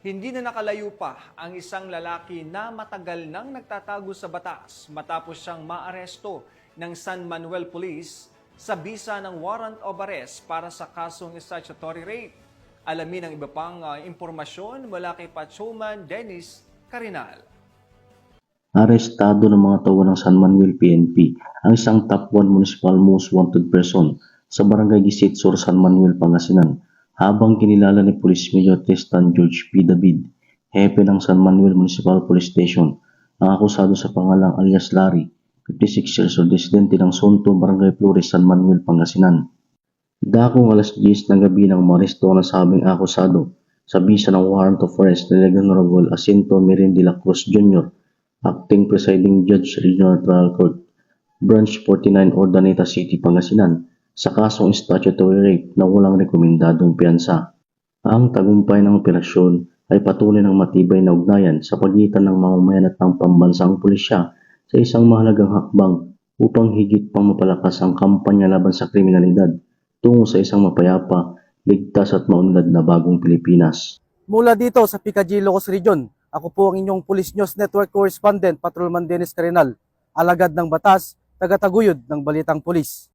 Hindi na nakalayo pa ang isang lalaki na matagal nang nagtatago sa batas matapos siyang maaresto ng San Manuel Police sa bisa ng warrant of arrest para sa kasong statutory rape. Alamin ang iba pang impormasyon mula kay Patrolman Dennis Carinal. Arestado ng mga tauhan ng San Manuel PNP ang isang top 1 municipal most wanted person sa Barangay Gisit Sur, San Manuel, Pangasinan, habang kinilala ni Police Major Tristan George P. David, hepe ng San Manuel Municipal Police Station, ang akusado sa pangalang alias Larry, 56 years old, residente ng Sonto, Barangay Flores, San Manuel, Pangasinan. Dakong alas 10 ng gabi nang maresto ang nasabing akusado sa bisa ng warrant of arrest ni Honorable Jacinto Mirin de la Cruz Jr., Acting Presiding Judge Regional Trial Court, Branch 49, Urdaneta City, Pangasinan, sa kasong statutory rape na walang rekomendadong piyansa. Ang tagumpay ng operasyon ay patuloy ng matibay na ugnayan sa pagitan ng mamamayan at ng pambansang pulisya sa isang mahalagang hakbang upang higit pang mapalakas ang kampanya laban sa kriminalidad tungo sa isang mapayapa, ligtas at maunlad na bagong Pilipinas. Mula dito sa Picadillo, Ilocos Region, ako po ang inyong Police News Network Correspondent, Patrolman Dennis Carinal, alagad ng batas, tagataguyod ng Balitang Pulis.